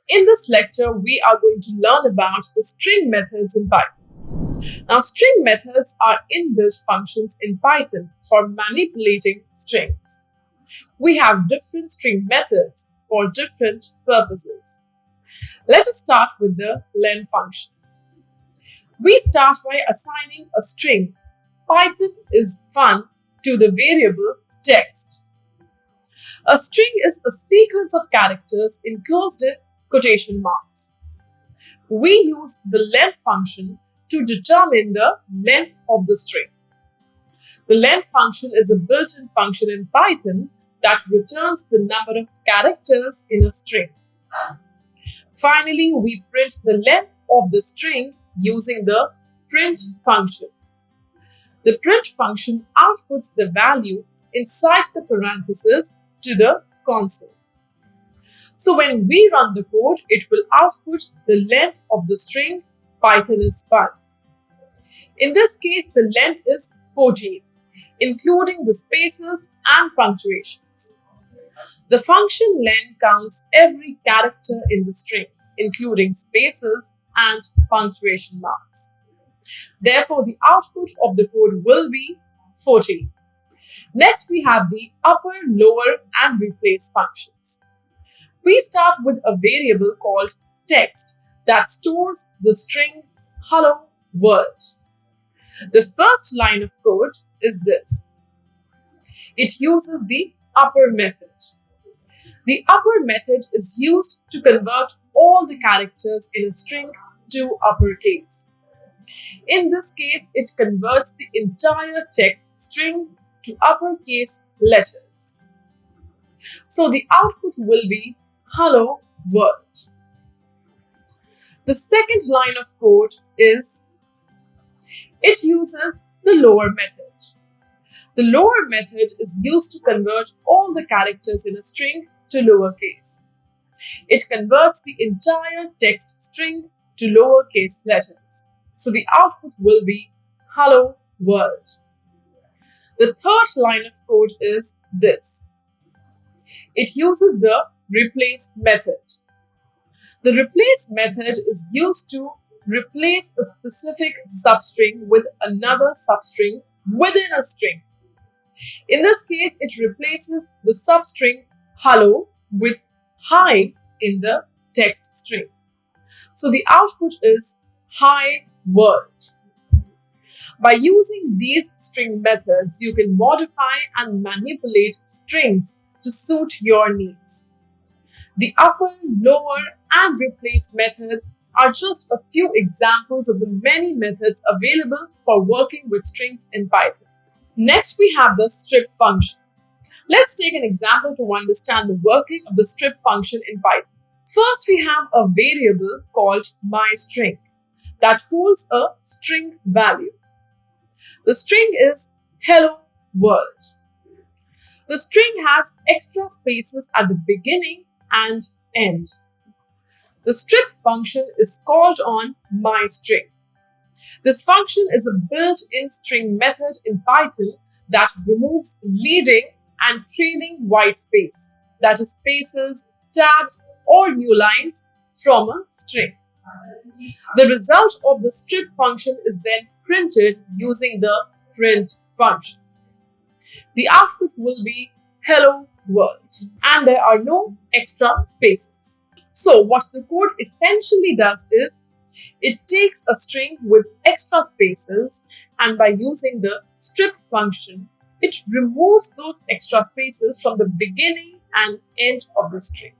In this lecture, we are going to learn about the string methods in Python. Now, string methods are inbuilt functions in Python for manipulating strings. We have different string methods for different purposes. Let us start with the Len function. We start by assigning a string Python is fun to the variable text. A string is a sequence of characters enclosed in quotation marks. We use the len function to determine the length of the string. The len function is a built-in function in Python that returns the number of characters in a string. Finally, we print the length of the string using the print function. The print function outputs the value inside the parentheses to the console. So when we run the code, it will output the length of the string Python is fun. In this case, the length is 14, including the spaces and punctuations. The function len counts every character in the string, including spaces and punctuation marks. Therefore, the output of the code will be 14. Next, we have the upper, lower, and replace functions. We start with a variable called text that stores the string hello world. The first line of code is this. It uses the upper method. The upper method is used to convert all the characters in a string to uppercase. In this case, it converts the entire text string to uppercase letters. So the output will be hello world. The second line of code is it uses the lower method. The lower method is used to convert all the characters in a string to lowercase. It converts the entire text string to lowercase letters. So the output will be hello world. The third line of code is this. It uses the replace method. The replace method is used to replace a specific substring with another substring within a string. In this case, it replaces the substring hello with hi in the text string. So the output is hi world. By using these string methods, you can modify and manipulate strings to suit your needs. The upper, lower, and replace methods are just a few examples of the many methods available for working with strings in Python. Next, we have the strip function. Let's take an example to understand the working of the strip function in Python. First, we have a variable called myString that holds a string value. The string is hello world. The string has extra spaces at the beginning and end. The strip function is called on myString. This function is a built-in string method in Python that removes leading and trailing white space, that is spaces, tabs, or new lines from a string. The result of the strip function is then printed using the print function. The output will be hello world, and there are no extra spaces. So what the code essentially does is it takes a string with extra spaces, and by using the strip function, it removes those extra spaces from the beginning and end of the string.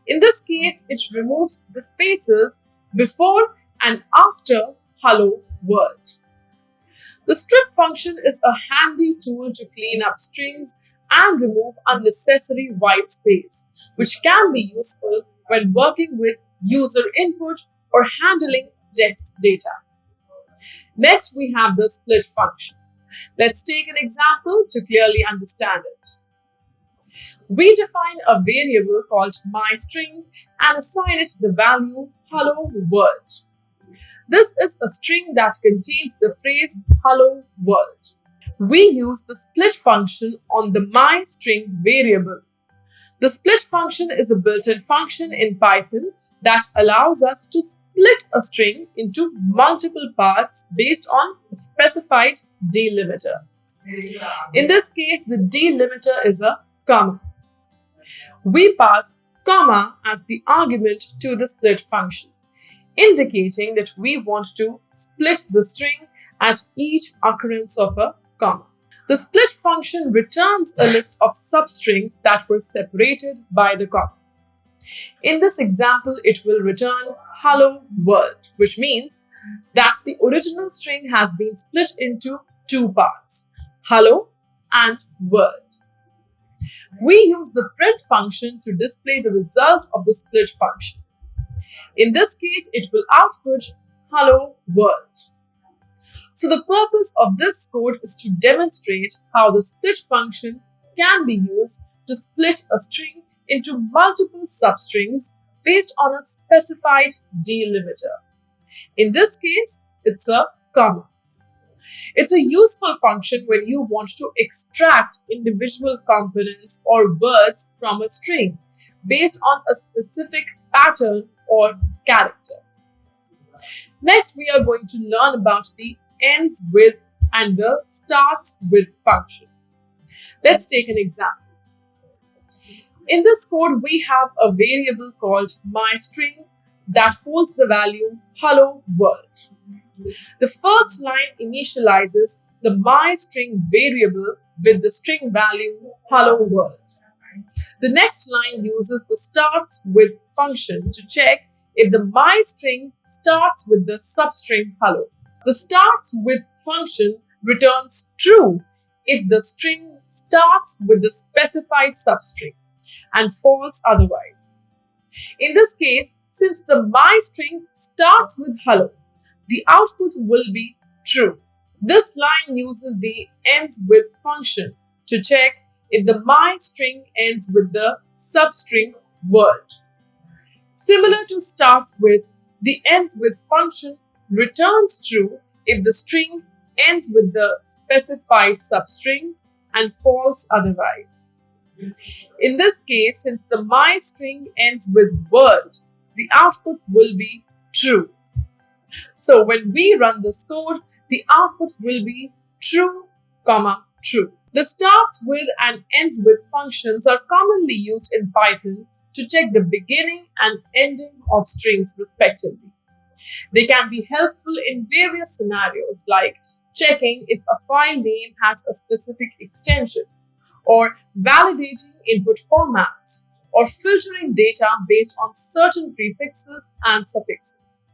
In this case, it removes the spaces before and after hello world. The strip function is a handy tool to clean up strings and remove unnecessary white space, which can be useful when working with user input or handling text data. Next, we have the split function. Let's take an example to clearly understand it. We define a variable called myString and assign it the value hello world. This is a string that contains the phrase hello world. We use the split function on the myString variable. The split function is a built-in function in Python that allows us to split a string into multiple parts based on a specified delimiter. In this case, the delimiter is a comma. We pass comma as the argument to the split function, indicating that we want to split the string at each occurrence of a comma. The split function returns a list of substrings that were separated by the comma. In this example, it will return hello world, which means that the original string has been split into two parts, hello and world. We use the print function to display the result of the split function. In this case, it will output hello world. So the purpose of this code is to demonstrate how the split function can be used to split a string into multiple substrings based on a specified delimiter. In this case, it's a comma. It's a useful function when you want to extract individual components or words from a string based on a specific pattern or character. Next, we are going to learn about the ends with and the starts with function. Let's take an example. In this code, we have a variable called myString that holds the value hello world. The first line initializes the myString variable with the string value hello world. The next line uses the starts with function to check if the myString starts with the substring hello. The starts with function returns true if the string starts with the specified substring and false otherwise. In this case, since the myString starts with hello, the output will be true. This line uses the ends with function to check if the myString ends with the substring world. Similar to starts with, the ends with function returns true if the string ends with the specified substring and false otherwise. In this case, since the myString ends with world, the output will be true. So when we run this code, the output will be true, comma, true. The starts with and ends with functions are commonly used in Python to check the beginning and ending of strings respectively. They can be helpful in various scenarios like checking if a file name has a specific extension, or validating input formats, or filtering data based on certain prefixes and suffixes.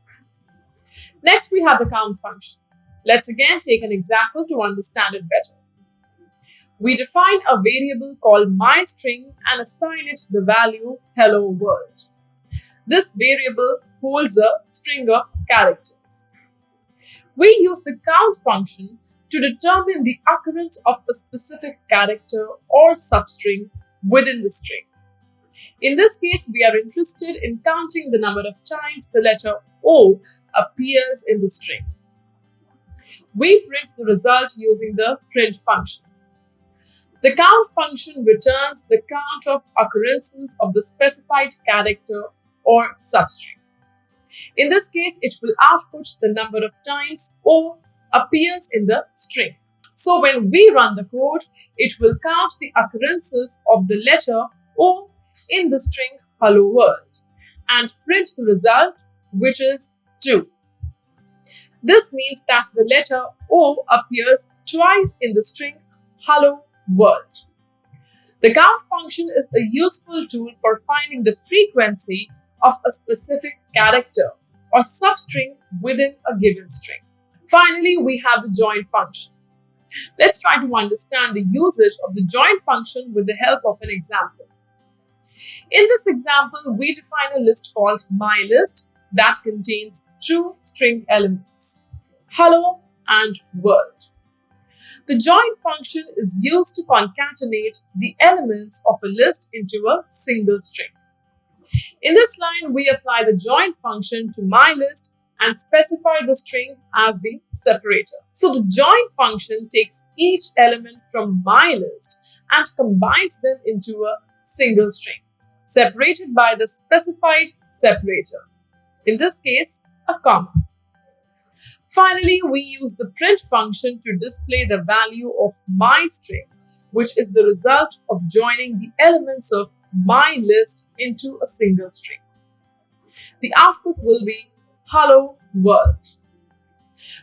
Next, we have the count function. Let's again take an example to understand it better. We define a variable called myString and assign it the value hello world. This variable holds a string of characters. We use the count function to determine the occurrence of a specific character or substring within the string. In this case, we are interested in counting the number of times the letter O appears in the string. We print the result using the print function. The count function returns the count of occurrences of the specified character or substring. In this case, it will output the number of times O appears in the string. So when we run the code, it will count the occurrences of the letter O in the string hello world and print the result, which is 2. This means that the letter O appears twice in the string hello world. The count function is a useful tool for finding the frequency of a specific character or substring within a given string. Finally, we have the join function. Let's try to understand the usage of the join function with the help of an example. In this example, we define a list called mylist that contains two string elements, hello and world. The join function is used to concatenate the elements of a list into a single string. In this line, we apply the join function to mylist and specify the string as the separator. So the join function takes each element from mylist and combines them into a single string, separated by the specified separator, in this case, a comma. Finally, we use the print function to display the value of my string, which is the result of joining the elements of my list into a single string. The output will be hello world.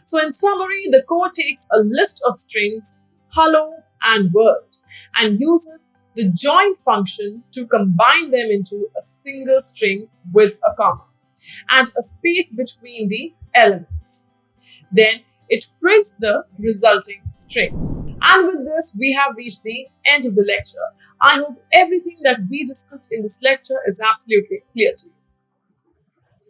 So in summary, the code takes a list of strings hello and world and uses the join function to combine them into a single string with a comma and a space between the elements. Then it prints the resulting string. And with this, we have reached the end of the lecture. I hope everything that we discussed in this lecture is absolutely clear to you.